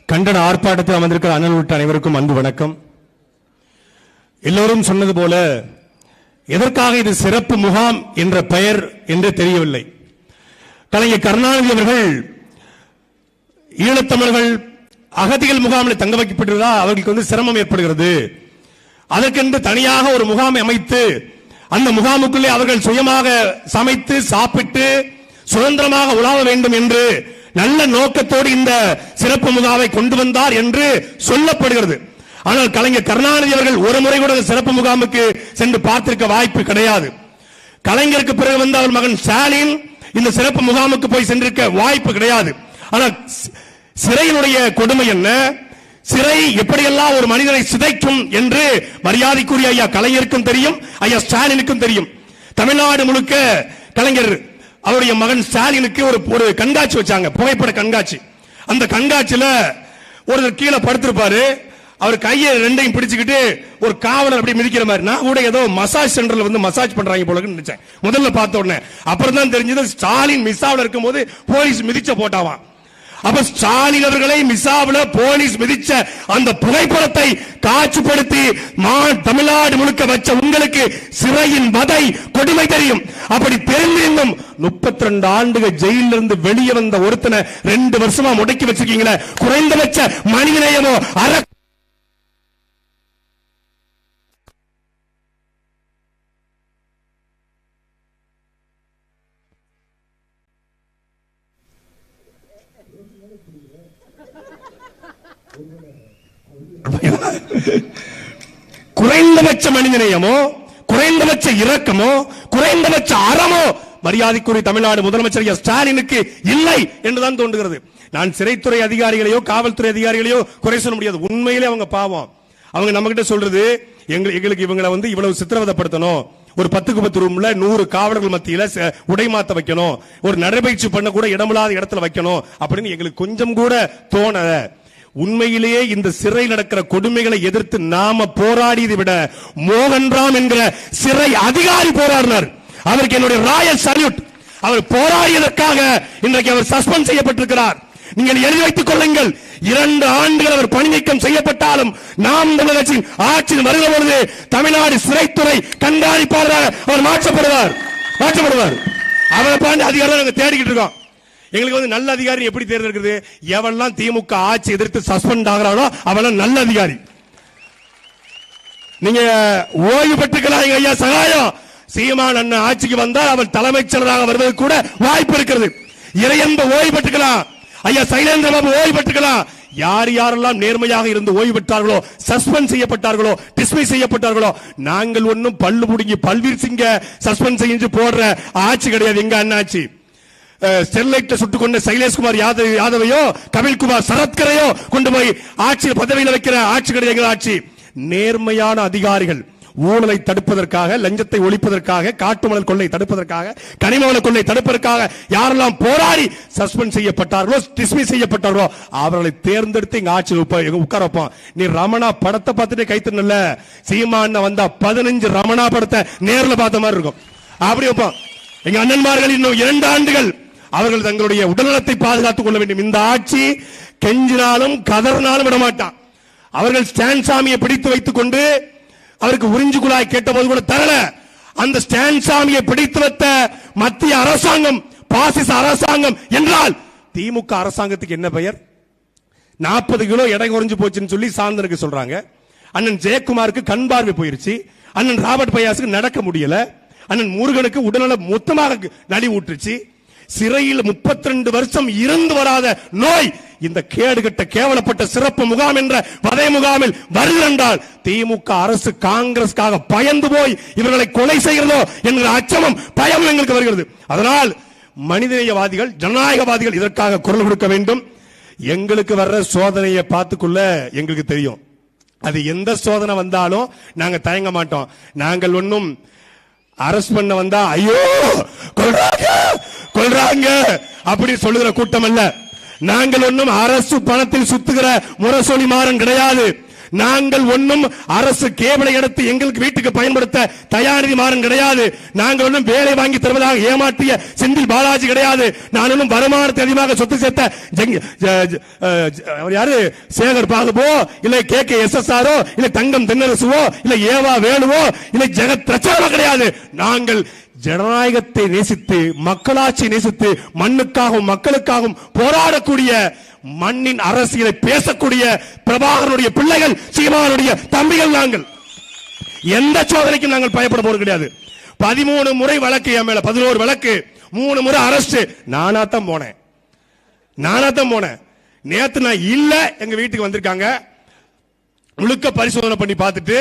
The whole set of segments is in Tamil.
கண்டன ஆர்ப்பாட்டத்தில் அமர்ந்திருக்கிற அண்ணன் உள்ளிட்ட அனைவருக்கும் அன்பு வணக்கம். எல்லோரும் சொன்னது போல எதற்காக இது சிறப்பு முகாம் என்ற பெயர் என்று தெரியவில்லை. கலைஞர் கருணாநிதி அவர்கள் ஈழத்தமிழர்கள் அகதிகள் முகாமில் தங்க வைக்கப்பட்டிருந்தால் அவர்களுக்கு சிரமம் ஏற்படுகிறது. அதற்கென்று தனியாக ஒரு முகாமை அமைத்து அந்த முகாமுக்குள்ளே அவர்கள் சுயமாக சமைத்து சாப்பிட்டு சுதந்திரமாக உலாவ வேண்டும் என்று நல்ல நோக்கத்தோடு இந்த சிறப்பு முகாமை கொண்டு வந்தார் என்று சொல்லப்படுகிறது. ஆனால் கலைஞர் கருணாநிதி அவர்கள் ஒரு முறை கூட சிறப்பு முகாமுக்கு சென்று பார்த்திருக்க வாய்ப்பு கிடையாது. கலைஞருக்கு பிறகு வந்த அவர் மகன் ஸ்டாலின் இந்த சிறப்பு முகாமுக்கு போய் சென்றிருக்க வாய்ப்பு கிடையாது. ஆனால் சிறையினுடைய கொடுமை என்ன, சிறை எப்படியெல்லாம் ஒரு மனிதனை சிதைக்கும் என்று மரியாதைக்குரிய ஐயா கலைஞருக்கும் தெரியும், ஐயா ஸ்டாலினுக்கும் தெரியும். தமிழ்நாடு முழுக்க கலைஞர் அவருடைய மகன் ஸ்டாலினுக்கு ஒரு கண்காட்சி வச்சாங்க, புகைப்பட கண்காட்சி. அந்த கண்காட்சியில ஒருத்தர் கீழே படுத்திருப்பாரு, அவர் கையை ரெண்டையும் பிடிச்சுக்கிட்டு ஒரு காவலர் அப்படி மிதிக்கிற மாதிரி. நான் கூட ஏதோ மசாஜ் சென்டர்ல மசாஜ் பண்றாங்க போல நினைச்சேன் முதல்ல பார்த்த உடனே. அப்புறம் தான் தெரிஞ்சது ஸ்டாலின் மிஸ்ஸாவில் இருக்கும் போது போலீஸ் மிதிச்ச போட்டாவான். அப்ப ஸ்டாலின் அவர்களை மிஸ்ஸாவில் போலீஸ் மிதிச்ச அந்த புகைப்படத்தை காட்சிப்படுத்தி தமிழ்நாடு முழுக்க வச்ச உங்களுக்கு சிறையின் வதை கொடுமை தெரியும். அப்படி தெரிந்திருந்தும் 32 ஆண்டுகள் ஜெயிலில் இருந்து வெளியே வந்த ஒருத்தனை 2 வருஷமா முடக்கி வச்சிருக்கீங்களே, குறைந்தபட்ச மனிதநேயமோ குறைந்தபட்ச மனிதநேயமோ குறைந்தபட்ச இரக்கமோ குறைந்தபட்ச அறமோ மரியாதைக்குரிய தமிழ்நாடு முதலமைச்சர் ஸ்டாலினுக்கு இல்லை என்றுதான் தோன்றுகிறது. நான் சிறைத்துறை அதிகாரிகளையோ காவல்துறை அதிகாரிகளையோ குறை சொல்ல முடியாது. உண்மையிலே அவங்க பாவம். அவங்க நம்ம கிட்ட சொல்றது எங்களுக்கு இவங்களை இவ்வளவு சித்திரவதைப்படுத்தணும், ஒரு 10க்கு 10 ரூம்ல 100 காவலர்கள் மத்தியில உடைமாத்த வைக்கணும், ஒரு நடைபயிற்சி பண்ண கூட இடமில்லாத இடத்துல வைக்கணும் அப்படின்னு எங்களுக்கு கொஞ்சம் கூட தோணல. உண்மையிலேயே இந்த சிறை நடக்கிற கொடுமைகளை எதிர்த்து நாம போராடியதை விட மோகன்ராம் என்கிற சிறை அதிகாரி போராடினார். அவருக்கு என்னுடைய ராயல் சல்யூட். அவர் போராடியதற்காக இன்றைக்கு அவர் சஸ்பெண்ட் செய்யப்பட்டிருக்கிறார். நீங்கள் எழுதி வைத்துக் கொள்ளுங்கள், 2 ஆண்டுகள் அவர் பணி நீக்கம் செய்யப்பட்டாலும் நாம் தமிழகத்தின் ஆட்சியில் வருகிற பொழுது தமிழ்நாடு சிறைத்துறை கண்காணிப்பாளராக அவர் மாற்றப்படுவார். அவரை பாண்டி அதிகாரம் நாங்கள் தேடிக்கிட்டு இருக்கோம். எங்களுக்கு நல்ல அதிகாரி எப்படி தேர்ந்தெடுக்கிறது? எவெல்லாம் திமுக ஆட்சி எதிர்த்து சஸ்பெண்ட் ஆகிறானோ அவெல்லாம் நல்ல அதிகாரி. நீங்க ஓய்வு பெற்றுக்கலாம் ஐயா சகாயம். சீமான் அண்ணன் ஆட்சிக்கு வந்தால் அவர் தலைமைச் செயலராக வருவதற்கு கூட வாய்ப்பு இருக்கிறது. இறையன்ப ஓய்வு பெற்றுக்கலாம், ஐயா சைலேந்திர பாபு ஓய்வு பெற்றுக்கலாம். யார் யாரெல்லாம் நேர்மையாக இருந்து ஓய்வு பெற்றார்களோ, சஸ்பெண்ட் செய்யப்பட்டார்களோ, டிஸ்மிஸ் செய்யப்பட்டார்களோ, நாங்கள் ஒன்னும் பல்லு முடுங்கி பல்வீர் சிங்க சஸ்பெண்ட் செஞ்சு போடுற ஆட்சி கிடையாது. எங்க அண்ணாச்சி ஸ்டெர்லைட் சுட்டுக் கொண்ட சைலேஷ்குமார் யாதவையோ கபில்குமார் சரத்கரையோ கொண்டு போய் ஆட்சியில் பதவியில் வைக்கிற ஆட்சி கிடையாது. ஆட்சி நேர்மையான அதிகாரிகள் ஊழலை தடுப்பதற்காக, லஞ்சத்தை ஒழிப்பதற்காக, காட்டுமணல் கொள்ளை தடுப்பதற்காக, கனிமவள கொள்ளை தடுப்பதற்காக யாரெல்லாம் போராடி சஸ்பெண்ட் செய்யப்பட்டார்களோ, டிஸ்மிஸ் செய்யப்பட்டார்களோ அவர்களை தேர்ந்தெடுத்து எங்க ஆட்சியில் உட்கார வைப்போம். நீ ரமணா படத்தை பார்த்துட்டு கைத்தறல, சீமான் வந்தா 15 ரமணா படத்தை நேரில் பார்த்த மாதிரி இருக்கும். அப்படி வைப்போம். எங்க அண்ணன்மார்கள் இன்னும் 2 ஆண்டுகள் அவர்கள் தங்களுடைய உடல்நலத்தை பாதுகாத்துக் கொள்ள வேண்டும். இந்த ஆட்சி கெஞ்சினாலும் கதறினாலும் விடமாட்டான். அவர்கள் ஸ்டான் சாமியை பிடித்து வைத்துக் கொண்டு அவருக்கு உறிஞ்சு குழாய் கேட்டபோது கூட தரல. அந்த ஸ்டான் சாமியை பிடித்து வைத்த மத்திய அரசாங்கம் பாசிச அரசாங்கம் என்றால் திமுக அரசாங்கத்துக்கு என்ன பெயர்? 40 கிலோ எடை குறைஞ்சு போச்சுன்னு சொல்லி சாந்தனுக்கு சொல்றாங்க. அண்ணன் ஜெயக்குமாருக்கு கண் பார்வை போயிருச்சு. அண்ணன் ராபர்ட் பயாசுக்கு நடக்க முடியல. அண்ணன் முருகனுக்கு உடல்நல மொத்தமாக நலி ஊற்றுச்சு. சிறையில் 32 வருஷம் இருந்து வராத நோய் இந்த கேடுகட்ட கேவலப்பட்ட சிறப்பு முகாம் என்ற வதை முகாமில் வருகிறால் திமுக அரசு காங்கிரஸ்காக பயந்து போய் இவர்களை கொலை செய்கிறதோ என்கிற அச்சமும் பயமும் எங்களுக்கு வருகிறது. அதனால் மனிதநேயவாதிகள், ஜனநாயகவாதிகள் இதற்காக குரல் கொடுக்க வேண்டும். எங்களுக்கு வர்ற சோதனையை பார்த்துக்குள்ள எங்களுக்கு தெரியும். அது எந்த சோதனை வந்தாலும் நாங்க தயங்க மாட்டோம். நாங்கள் ஒன்னும் அரஸ்ட் பண்ண வந்தா ஐயோ கொல்றாங்க அப்படி சொல்லுகிற கூட்டம் அல்ல. நாங்கள் ஒன்றும் அரசு பணத்தில் சுத்துகிற முரசொலி மாறன் கிடையாது. நாங்கள் ஒன்னும் அரசு கேவலை எடுத்து எங்களுக்கு வீட்டுக்கு பயன்படுத்த தயாநிதி மாறன் கிடையாது. நாங்கள் ஒன்னும் வேலை வாங்கி தருவதாக ஏமாற்றிய செந்தில் பாலாஜி கிடையாது. நான் ஒன்னும் வருமானத்தை அதிகமாக சொத்து சேர்த்த யாரு சேகர் பாகுபோ இல்ல KKSSR இல்ல தங்கம் தென்னரசுவோ இல்ல ஏவா வேணுவோ இல்ல ஜெகத் ரச்சனோ கிடையாது. நாங்கள் ஜனநாயகத்தை நேசித்து மக்களாட்சி நேசித்து மண்ணுக்காகவும் மக்களுக்காகவும் போராடக்கூடிய மண்ணின் அரசியலை பேசக்கூடிய பிரபாகரனுடைய பிள்ளைகள், சீமானுடைய தம்பிகள். நாங்கள் எந்த சோதனைக்கும் நாங்கள் பயப்பட போறது கிடையாது. 13 முறை வழக்கு என் மேல, 11 வழக்கு, 3 முறை அரஸ்ட். நானாத்தான் போனேன். நேத்து நான் இல்ல, எங்க வீட்டுக்கு வந்திருக்காங்க, முழுக்க பரிசோதனை பண்ணி பார்த்துட்டு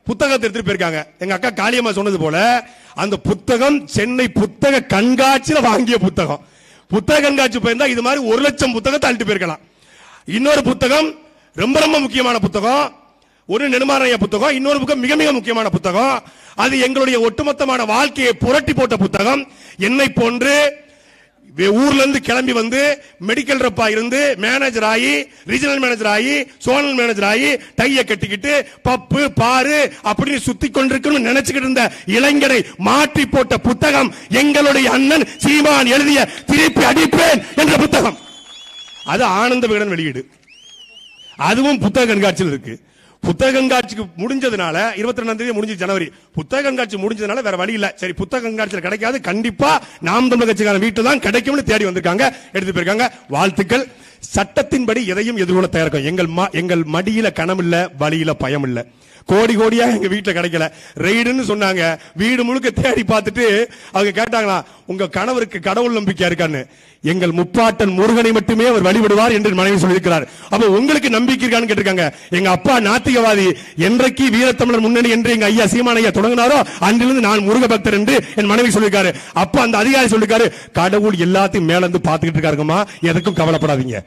புத்தகத்தை எடுத்துட்டு போயிருக்காங்க. எங்க அக்கா காளியம்மா சொன்னது போல அந்த புத்தகம் சென்னை புத்தக கண்காட்சியில வாங்கிய புத்தகம். புத்தக கண்காட்சி போயிருந்தா இது மாதிரி 1 லட்சம் புத்தகத்தை அள்ளிட்டு போயிருக்கலாம். இன்னொரு புத்தகம் ரொம்ப ரொம்ப முக்கியமான புத்தகம், ஒரு நெடுமாறனைய புத்தகம், இன்னொரு புத்தகம் மிக மிக முக்கியமான புத்தகம். அது எங்களுடைய ஒட்டுமொத்தமான வாழ்க்கையை புரட்டி போட்ட புத்தகம். என்னை போன்று ஊர்ல இருந்து கிளம்பி வந்து மெடிக்கல் ரெப்பா இருந்து மேனேஜர் ஆகி, ரீஜனல் மேனேஜர் ஆகி, சோனல் மேனேஜர் ஆகி, டைய கட்டிக்கிட்டு பப்பு பாரு அப்படின்னு சுத்தி கொண்டிருக்கணும் நினைச்சுக்கிட்டு இருந்த இளைஞரை மாற்றி போட்ட புத்தகம் எங்களுடைய அண்ணன் சீமான் எழுதிய திருப்பி அடிப்பேன் என்ற புத்தகம். அது ஆனந்த விகடன் வெளியீடு. அதுவும் புத்தக கண்காட்சியில் இருக்கு. புத்தக கண்காட்சிக்கு முடிஞ்சதுனால 22ஆம் தேதி முடிஞ்சு ஜனவரி, புத்தக கண்காட்சி முடிஞ்சதுனால வேற வழி இல்ல. சரி, புத்தக கண்காட்சியில் கிடைக்காது, கண்டிப்பா நாம் தமிழர் கட்சிக்கான வீட்டு தான் கிடைக்கும்னு தேடி வந்திருக்காங்க, எடுத்து போயிருக்காங்க. வாழ்த்துக்கள். சட்டத்தின்படி எதையும் எதிர்கொள்ள தயாரிக்கும். எங்கள் மடியில கணம் இல்ல, வழியில பயம் இல்ல. கோடி கோடியா எங்க வீட்டுல கிடைக்கல, ரெய்டுன்னு சொன்னாங்க. வீடு முழுக்க தேடி பார்த்துட்டு அவங்க கேட்டாங்களா, உங்க கணவருக்கு கடவுள் நம்பிக்கை இருக்கான்னு. எங்கள் முப்பாட்டன் முருகனை மட்டுமே அவர் வழிபடுவார் என்று மனைவி சொல்லியிருக்கிறார். அப்ப உங்களுக்கு நம்பிக்கை இருக்கான்னு கேட்டிருக்காங்க. எங்க அப்பா நாத்திகவாதி, என்றைக்கு வீரத்தமிழர் முன்னணி என்று எங்க ஐயா சீமானையா தொடங்கினாரோ அன்றிலிருந்து நான் முருக பக்தர் என்று என் மனைவி சொல்லியிருக்காரு. அப்ப அந்த அதிகாரி சொல்லிருக்காரு, கடவுள் எல்லாத்தையும் மேல இருந்து பாத்துக்கிட்டு இருக்காருங்கம்மா, எதுக்கும் கவலைப்படாதீங்க.